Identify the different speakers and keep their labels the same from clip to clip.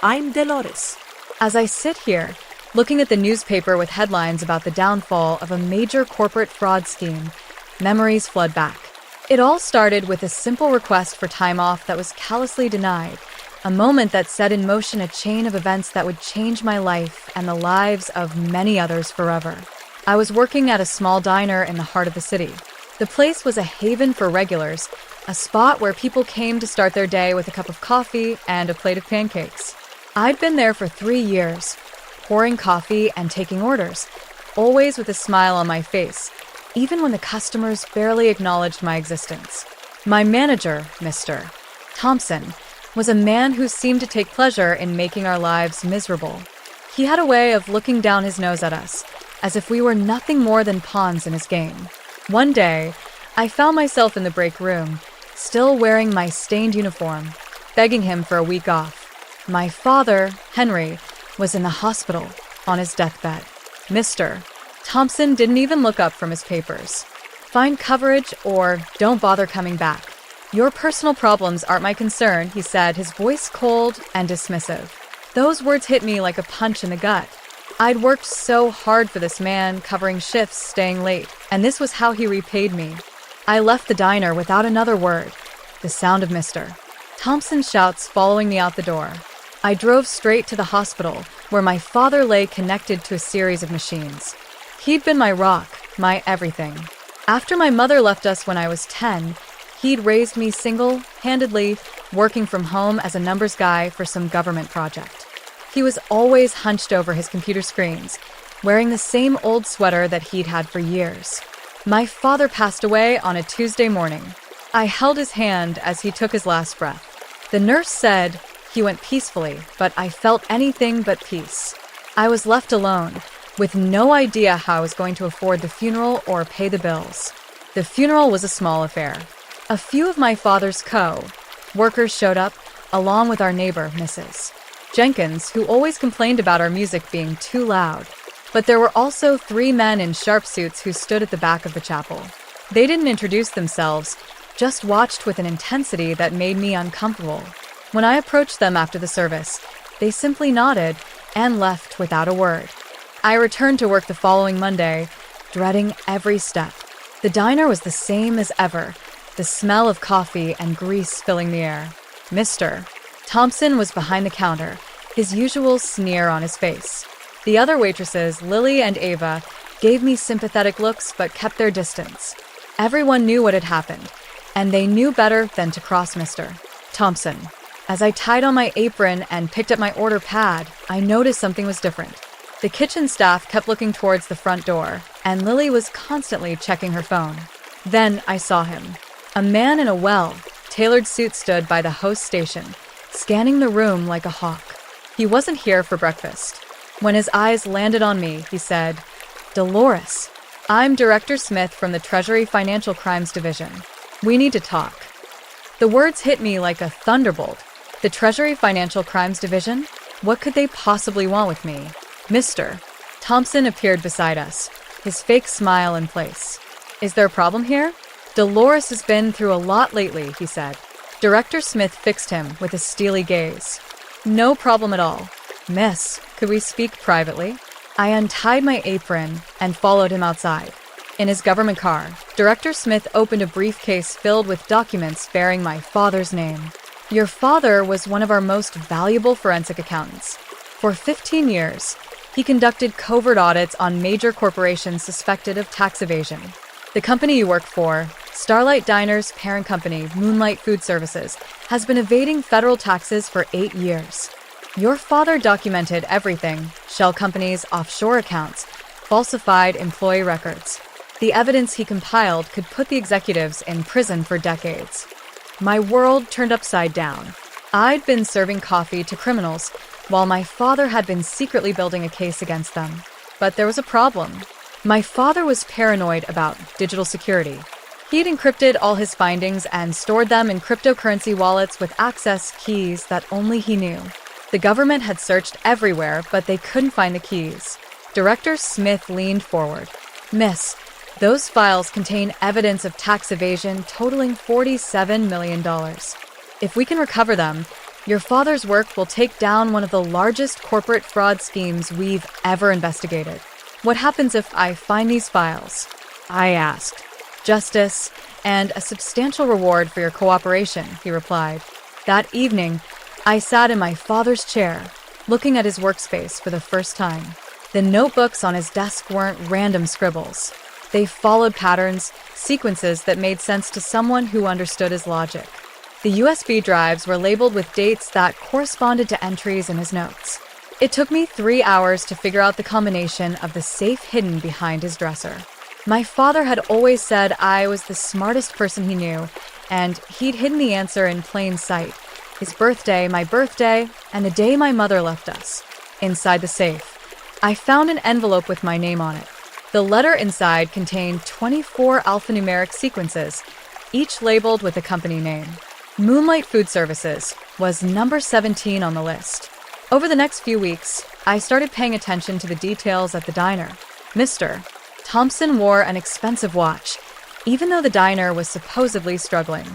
Speaker 1: I'm Dolores.
Speaker 2: As I sit here, looking at the newspaper with headlines about the downfall of a major corporate fraud scheme, memories flood back. It all started with a simple request for time off that was callously denied, a moment that set in motion a chain of events that would change my life and the lives of many others forever. I was working at a small diner in the heart of the city. The place was a haven for regulars, a spot where people came to start their day with a cup of coffee and a plate of pancakes. I'd been there for 3 years, pouring coffee and taking orders, always with a smile on my face, even when the customers barely acknowledged my existence. My manager, Mr. Thompson, was a man who seemed to take pleasure in making our lives miserable. He had a way of looking down his nose at us, as if we were nothing more than pawns in his game. One day, I found myself in the break room, still wearing my stained uniform, begging him for a week off. My father, Henry, was in the hospital on his deathbed. Mr. Thompson didn't even look up from his papers. Find coverage or don't bother coming back. Your personal problems aren't my concern, he said, his voice cold and dismissive. Those words hit me like a punch in the gut. I'd worked so hard for this man, covering shifts, staying late, and this was how he repaid me. I left the diner without another word, the sound of Mr. Thompson's shouts following me out the door. I drove straight to the hospital, where my father lay connected to a series of machines. He'd been my rock, my everything. After my mother left us when I was 10, he'd raised me single-handedly, working from home as a numbers guy for some government project. He was always hunched over his computer screens, wearing the same old sweater that he'd had for years. My father passed away on a Tuesday morning. I held his hand as he took his last breath. The nurse said he went peacefully, but I felt anything but peace. I was left alone, with no idea how I was going to afford the funeral or pay the bills. The funeral was a small affair. A few of my father's co-workers showed up, along with our neighbor, Mrs. Jenkins, who always complained about our music being too loud. But there were also 3 men in sharp suits who stood at the back of the chapel. They didn't introduce themselves, just watched with an intensity that made me uncomfortable. When I approached them after the service, they simply nodded and left without a word. I returned to work the following Monday, dreading every step. The diner was the same as ever, the smell of coffee and grease filling the air. Mr. Thompson was behind the counter, his usual sneer on his face. The other waitresses, Lily and Ava, gave me sympathetic looks but kept their distance. Everyone knew what had happened, and they knew better than to cross Mr. Thompson. As I tied on my apron and picked up my order pad, I noticed something was different. The kitchen staff kept looking towards the front door, and Lily was constantly checking her phone. Then I saw him. A man in a well-tailored suit stood by the host station, scanning the room like a hawk. He wasn't here for breakfast. When his eyes landed on me, he said, "Dolores, I'm Director Smith from the Treasury Financial Crimes Division. We need to talk." The words hit me like a thunderbolt. The Treasury Financial Crimes Division? What could they possibly want with me? Mr. Thompson appeared beside us, his fake smile in place. "Is there a problem here?" "Dolores has been through a lot lately," he said. Director Smith fixed him with a steely gaze. "No problem at all. Miss, could we speak privately?" I untied my apron and followed him outside. In his government car, Director Smith opened a briefcase filled with documents bearing my father's name. "Your father was one of our most valuable forensic accountants. For 15 years, he conducted covert audits on major corporations suspected of tax evasion. The company you work for, Starlight Diner's parent company, Moonlight Food Services, has been evading federal taxes for 8 years. Your father documented everything: shell companies, offshore accounts, falsified employee records. The evidence he compiled could put the executives in prison for decades." My world turned upside down. I'd been serving coffee to criminals, while my father had been secretly building a case against them. But there was a problem. My father was paranoid about digital security. He'd encrypted all his findings and stored them in cryptocurrency wallets with access keys that only he knew. The government had searched everywhere, but they couldn't find the keys. Director Smith leaned forward. "Miss, those files contain evidence of tax evasion totaling $47 million. If we can recover them, Your father's work will take down one of the largest corporate fraud schemes we've ever investigated. What happens if I find these files? I asked. Justice and a substantial reward for your cooperation, he replied. That evening, I sat in my father's chair, looking at his workspace for the first time. The notebooks on his desk weren't random scribbles. They followed patterns, sequences that made sense to someone who understood his logic. The USB drives were labeled with dates that corresponded to entries in his notes. It took me 3 hours to figure out the combination of the safe hidden behind his dresser. My father had always said I was the smartest person he knew, and he'd hidden the answer in plain sight. His birthday, my birthday, and the day my mother left us. Inside the safe, I found an envelope with my name on it. The letter inside contained 24 alphanumeric sequences, each labeled with a company name. Moonlight Food Services was number 17 on the list. Over the next few weeks, I started paying attention to the details at the diner. Mr. Thompson wore an expensive watch, even though the diner was supposedly struggling.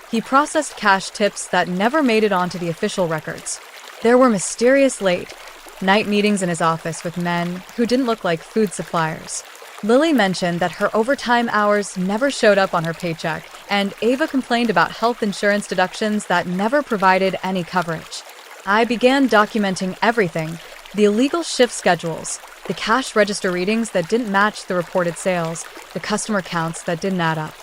Speaker 2: He processed cash tips that never made it onto the official records. There were mysterious late night meetings in his office with men who didn't look like food suppliers. Lily mentioned that her overtime hours never showed up on her paycheck, and Ava complained about health insurance deductions that never provided any coverage. I began documenting everything: the illegal shift schedules, the cash register readings that didn't match the reported sales, the customer counts that didn't add up.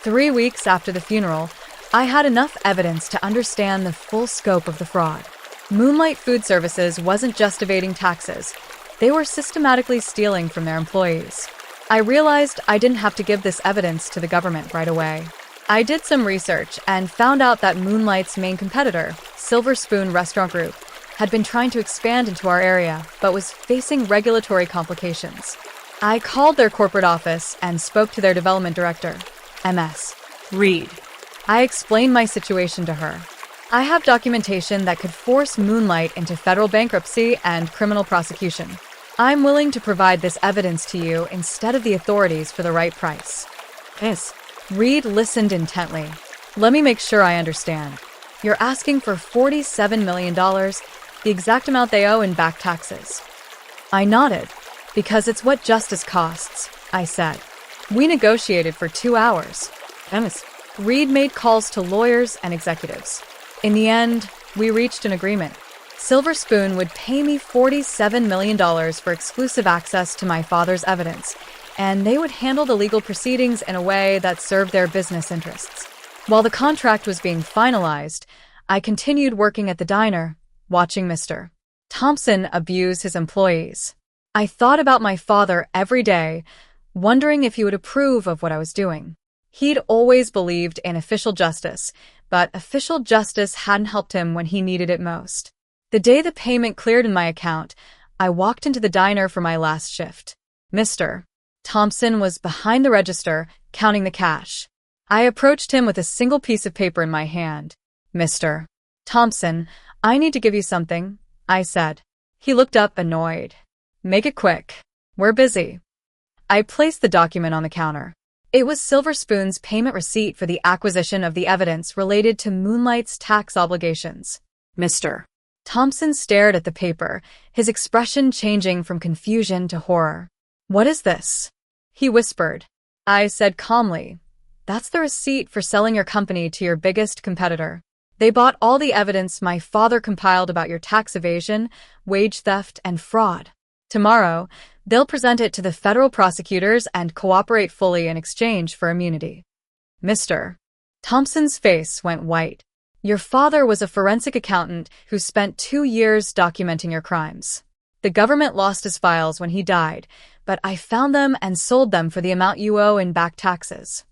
Speaker 2: 3 weeks after the funeral, I had enough evidence to understand the full scope of the fraud. Moonlight Food Services wasn't just evading taxes. They were systematically stealing from their employees. I realized I didn't have to give this evidence to the government right away. I did some research and found out that Moonlight's main competitor, Silver Spoon Restaurant Group, had been trying to expand into our area, but was facing regulatory complications. I called their corporate office and spoke to their development director, MS Reed. I explained my situation to her. I have documentation that could force Moonlight into federal bankruptcy and criminal prosecution. I'm willing to provide this evidence to you instead of the authorities for the right price. Yes. Reed listened intently. Let me make sure I understand. You're asking for $47 million, the exact amount they owe in back taxes. I nodded. Because it's what justice costs, I said. We negotiated for 2 hours. Reed made calls to lawyers and executives. In the end, we reached an agreement. Silver Spoon would pay me $47 million for exclusive access to my father's evidence, and they would handle the legal proceedings in a way that served their business interests. While the contract was being finalized, I continued working at the diner, watching Mr. Thompson abuse his employees. I thought about my father every day, wondering if he would approve of what I was doing. He'd always believed in official justice, but official justice hadn't helped him when he needed it most. The day the payment cleared in my account, I walked into the diner for my last shift. Mr. Thompson was behind the register, counting the cash. I approached him with a single piece of paper in my hand. Mr. Thompson, I need to give you something, I said. He looked up, annoyed. Make it quick. We're busy. I placed the document on the counter. It was Silver Spoon's payment receipt for the acquisition of the evidence related to Moonlight's tax obligations. Mr. Thompson stared at the paper, his expression changing from confusion to horror. What is this? He whispered. I said calmly, that's the receipt for selling your company to your biggest competitor. They bought all the evidence my father compiled about your tax evasion, wage theft, and fraud. Tomorrow, they'll present it to the federal prosecutors and cooperate fully in exchange for immunity. Mr. Thompson's face went white. Your father was a forensic accountant who spent 2 years documenting your crimes. The government lost his files when he died, but I found them and sold them for the amount you owe in back taxes.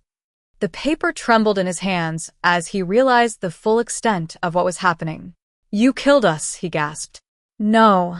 Speaker 2: The paper trembled in his hands as he realized the full extent of what was happening. You killed us, he gasped. No,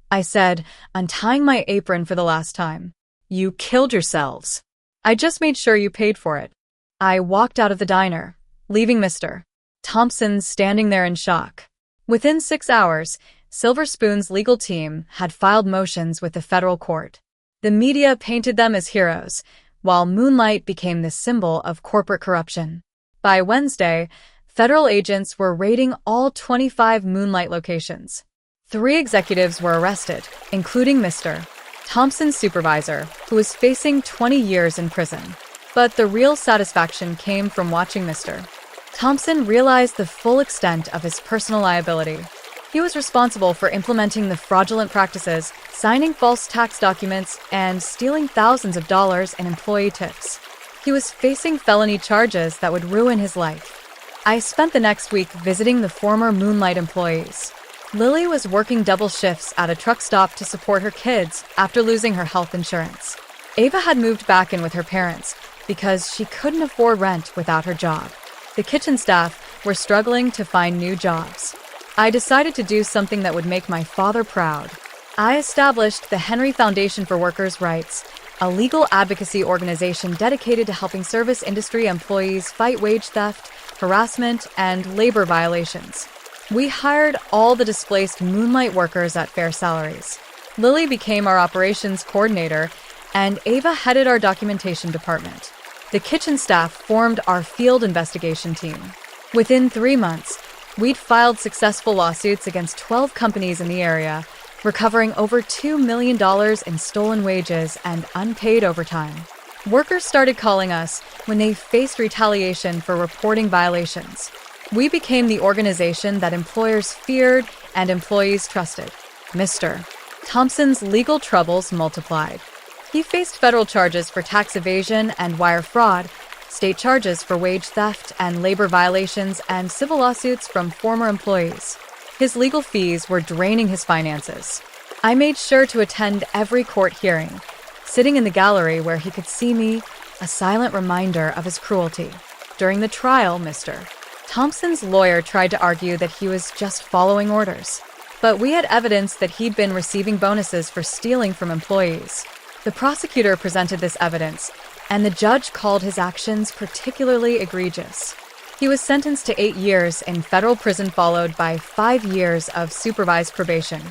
Speaker 2: I said, untying my apron for the last time. You killed yourselves. I just made sure you paid for it. I walked out of the diner, leaving Mr. Thompson standing there in shock. Within 6 hours, Silver Spoon's legal team had filed motions with the federal court. The media painted them as heroes, while Moonlight became the symbol of corporate corruption. By Wednesday, Federal agents were raiding all 25 Moonlight locations. 3 executives were arrested, including Mr. Thompson's supervisor, who was facing 20 years in prison. But the real satisfaction came from watching Mr. Thompson realize the full extent of his personal liability. He was responsible for implementing the fraudulent practices, signing false tax documents, and stealing thousands of dollars in employee tips. He was facing felony charges that would ruin his life. I spent the next week visiting the former Moonlight employees. Lily was working double shifts at a truck stop to support her kids after losing her health insurance. Ava had moved back in with her parents because she couldn't afford rent without her job. The kitchen staff were struggling to find new jobs. I decided to do something that would make my father proud. I established the Henry Foundation for Workers' Rights, a legal advocacy organization dedicated to helping service industry employees fight wage theft, harassment, and labor violations. We hired all the displaced Moonlight workers at fair salaries. Lily became our operations coordinator, and Ava headed our documentation department. The kitchen staff formed our field investigation team. Within 3 months, we'd filed successful lawsuits against 12 companies in the area, recovering over $2 million in stolen wages and unpaid overtime. Workers started calling us when they faced retaliation for reporting violations. We became the organization that employers feared and employees trusted. Mr. Thompson's legal troubles multiplied. He faced federal charges for tax evasion and wire fraud, state charges for wage theft and labor violations, and civil lawsuits from former employees. His legal fees were draining his finances. I made sure to attend every court hearing, sitting in the gallery where he could see me, a silent reminder of his cruelty. During the trial, Mr. Thompson's lawyer tried to argue that he was just following orders, but we had evidence that he'd been receiving bonuses for stealing from employees. The prosecutor presented this evidence, and the judge called his actions particularly egregious. He was sentenced to 8 years in federal prison, followed by 5 years of supervised probation.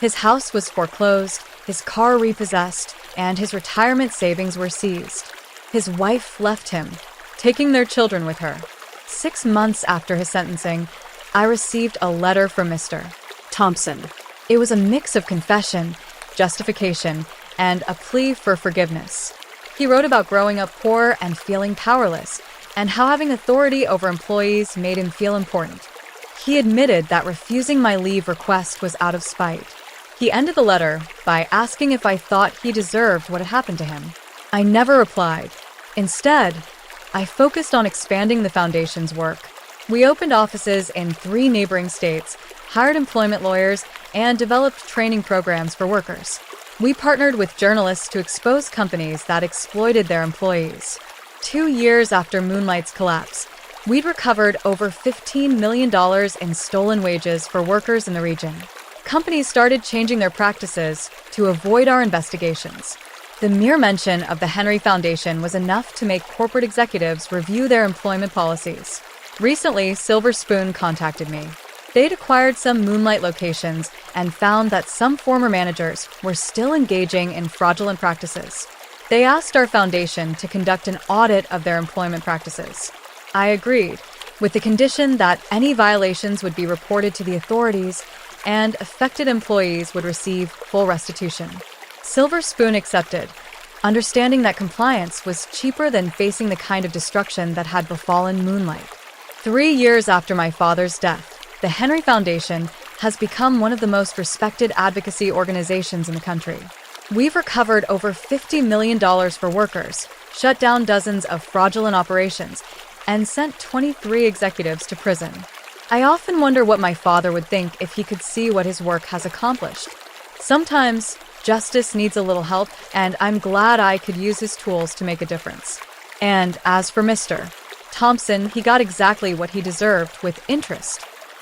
Speaker 2: His house was foreclosed, his car repossessed, and his retirement savings were seized. His wife left him, taking their children with her. 6 months after his sentencing, I received a letter from Mr. Thompson. It was a mix of confession, justification, and a plea for forgiveness. He wrote about growing up poor and feeling powerless, and how having authority over employees made him feel important. He admitted that refusing my leave request was out of spite. He ended the letter by asking if I thought he deserved what had happened to him. I never replied. Instead, I focused on expanding the foundation's work. We opened offices in 3 neighboring states, hired employment lawyers, and developed training programs for workers. We partnered with journalists to expose companies that exploited their employees. 2 years after Moonlight's collapse, we'd recovered over $15 million in stolen wages for workers in the region. Companies started changing their practices to avoid our investigations. The mere mention of the Henry Foundation was enough to make corporate executives review their employment policies. Recently, Silver Spoon contacted me. They'd acquired some Moonlight locations and found that some former managers were still engaging in fraudulent practices. They asked our foundation to conduct an audit of their employment practices. I agreed, with the condition that any violations would be reported to the authorities and affected employees would receive full restitution. Silver Spoon accepted, understanding that compliance was cheaper than facing the kind of destruction that had befallen Moonlight. 3 years after my father's death, the Henry Foundation has become one of the most respected advocacy organizations in the country. We've recovered over $50 million for workers, shut down dozens of fraudulent operations, and sent 23 executives to prison. I often wonder what my father would think if he could see what his work has accomplished. Sometimes, justice needs a little help, and I'm glad I could use his tools to make a difference. And as for Mr. Thompson, he got exactly what he deserved with interest.